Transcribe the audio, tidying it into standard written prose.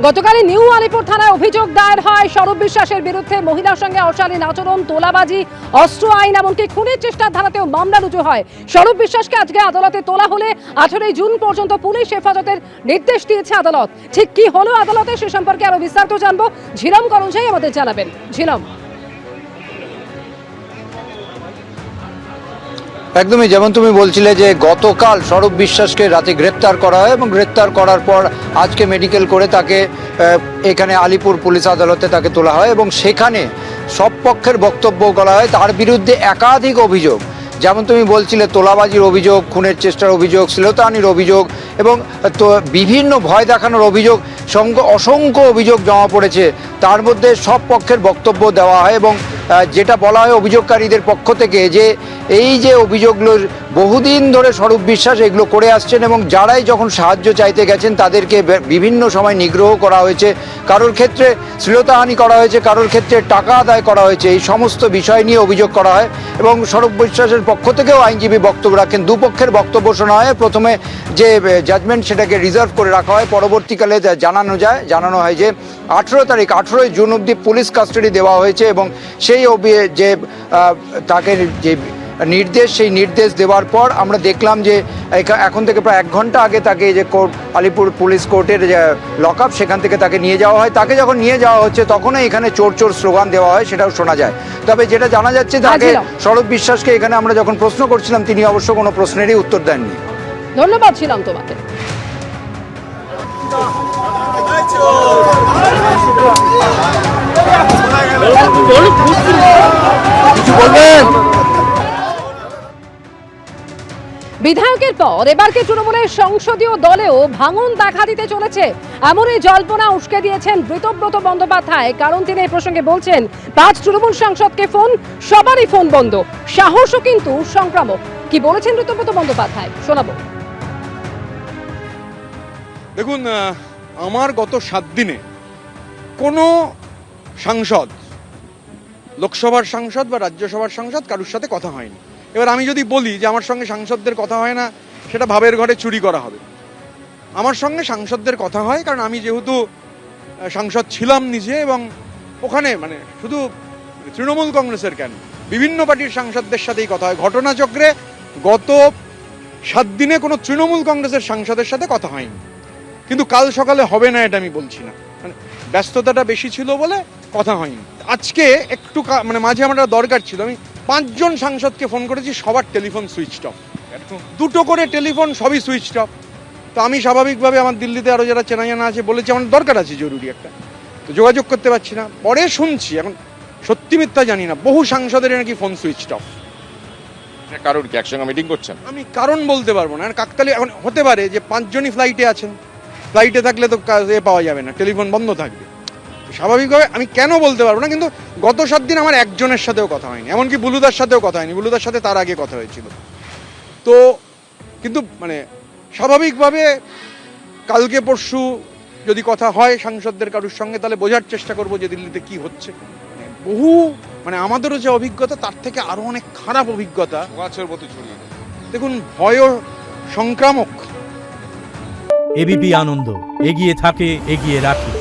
গতকাল নিউ আলিপুর থানায় অভিযোগ দায়ের হয় স্বরূপ বিশ্বাসের বিরুদ্ধে মহিলার সঙ্গে অশালীন আচরণ, তোলাবাজি, অস্ত্র আইন এমনকি খুনের চেষ্টার ধারাতেও মামলা রুজু হয়। স্বরূপ বিশ্বাসকে আজকে আদালতে তোলা হলে 18 জুন পর্যন্ত পুলিশ হেফাজতের নির্দেশ দিয়েছে আদালত। ঠিক কি হলো আদালতে সে সম্পর্কে আরো বিস্তারিত জানবো। ঝিলম করঞ্জাই আমাদের জানাবেন। ঝিলম, একদমই যেমন তুমি বলছিলে যে গতকাল স্বরূপ বিশ্বাসকে রাতে গ্রেপ্তার করা হয় এবং গ্রেপ্তার করার পর আজকে মেডিকেল করে তাকে এখানে আলিপুর পুলিশ আদালতে তাকে তোলা হয় এবং সেখানে সব পক্ষের বক্তব্য বলা হয়। তার বিরুদ্ধে একাধিক অভিযোগ, যেমন তুমি বলছিলে তোলাবাজির অভিযোগ, খুনের চেষ্টার অভিযোগ, শ্লীলতাহানির অভিযোগ এবং তো বিভিন্ন ভয় দেখানোর অভিযোগ, অসংখ্য অভিযোগ জমা পড়েছে। তার মধ্যে সব পক্ষের বক্তব্য দেওয়া হয় এবং যেটা বলা হয় অভিযোগকারীদের পক্ষ থেকে যে এই যে অভিযোগগুলোর বহুদিন ধরে স্বরূপ বিশ্বাস এগুলো করে আসছেন এবং যারাই যখন সাহায্য চাইতে গেছেন তাদেরকে বিভিন্ন সময় নিগ্রহ করা হয়েছে, কারোর ক্ষেত্রে শ্লীলতাহানি করা হয়েছে, কারোর ক্ষেত্রে টাকা আদায় করা হয়েছে। এই সমস্ত বিষয় নিয়ে অভিযোগ করা হয় এবং স্বরূপ বিশ্বাসের পক্ষ থেকেও আইনজীবী বক্তব্য রাখেন। দুপক্ষের বক্তব্য শোনা হয়। প্রথমে যে জাজমেন্ট সেটাকে রিজার্ভ করে রাখা হয়, পরবর্তীকালে জানানো হয় যে 18 জুন অবধি পুলিশ কাস্টাডি দেওয়া হয়েছে এবং সেই যে তাকে যে নির্দেশ, সেই নির্দেশ দেওয়ার পর আমরা দেখলাম যে এখন থেকে প্রায় 1 ঘন্টা আগে তাকে যে কোর্ট, আলিপুর পুলিশ কোর্টের যে লক আপ, সেখান থেকে তাকে নিয়ে যাওয়া হয়। তাকে যখন নিয়ে যাওয়া হচ্ছে তখনই এখানে চোর চোর স্লোগান দেওয়া হয়, সেটাও শোনা যায়। তবে যেটা জানা যাচ্ছে তাকে স্বরূপ বিশ্বাসকে এখানে আমরা যখন প্রশ্ন করছিলাম তিনি অবশ্য কোনো প্রশ্নেরই উত্তর দেননি। ধন্যবাদ ছিলাম তোমাকে। বিধায়কের পর এবারকে তৃণমূলের সংসদীয় দলেও ভাঙন দেখা দিতে চলেছে, এমনই জল্পনা উস্কে দিয়েছেন ব্রতব্রত বন্দ্যোপাধ্যায়। কারণ তিনি এই প্রসঙ্গে বলছেন 5 তৃণমূল সাংসদকে ফোন, সবারই ফোন বন্ধ, সাহসও কিন্তু সংক্রামক। কি বলেছেন ব্রতব্রত বন্দ্যোপাধ্যায় শোনাবো। দেখুন, আমার গত 7 দিনে কোনো সাংসদ, লোকসভার সাংসদ বা রাজ্যসভার সাংসদ কারোর সাথে কথা হয়নি। এবার আমি যদি বলি যে আমার সঙ্গে সাংসদদের কথা হয় না, সেটা ভাবের ঘরে চুরি করা হবে। আমার সঙ্গে সাংসদদের কথা হয়, কারণ আমি যেহেতু সাংসদ ছিলাম নিজে এবং ওখানে মানে শুধু তৃণমূল কংগ্রেসের কেন, বিভিন্ন পার্টির সাংসদদের সাথেই কথা হয়। ঘটনাচক্রে গত 7 দিনে কোনো তৃণমূল কংগ্রেসের সাংসদের সাথে কথা হয়নি, কিন্তু কাল সকালে হবে না এটা আমি বলছি না, মানে ব্যস্ততাটা বেশি ছিল বলে কথা হয়নি। আজকে একটু মানে মাঝে আমার দরকার ছিল, আমি 5 জন সাংসদকে ফোন করেছি, সবার টেলিফোন সুইচ অফ, 2টো করে টেলিফোন, সবই সুইচ অফ। তো আমি স্বাভাবিকভাবে আমার দিল্লিতে আরও যারা চেনা জানা আছে বলেছি আমার দরকার আছে জরুরি একটা, তো যোগাযোগ করতে পারছি না। পরে শুনছি, এখন সত্যি মিথ্যা জানি না, বহু সাংসদের নাকি ফোন সুইচ অফ। কারণ কি একসঙ্গে মিটিং করছেন? আমি কারণ বলতে পারবো না, কাকতালি এখন হতে পারে যে 5 জনই ফ্লাইটে আছেন, ফ্লাইটে থাকলে তো পাওয়া যাবে না, টেলিফোন বন্ধ থাকবে, স্বাভাবিকভাবে আমি কেন বলতে পারবো না। কিন্তু গত 7 দিন আমার একজনের সাথেও কথা হয়নি, এমনকি বুলুদার সাথেও কথা হয়নি, বুলুদার সাথে তার আগে কথা হয়েছিল। তো কিন্তু মানে স্বাভাবিকভাবে কালকে পরশু যদি কথা হয় সাংসদদের কারোর সঙ্গে, তাহলে বোঝার চেষ্টা করবো যে দিল্লিতে কি হচ্ছে। বহু মানে আমাদেরও যে অভিজ্ঞতা তার থেকে আরো অনেক খারাপ অভিজ্ঞতা। দেখুন, ভয়ও সংক্রামক। এবিপি আনন্দ এগিয়ে থাকে, এগিয়ে রাখে।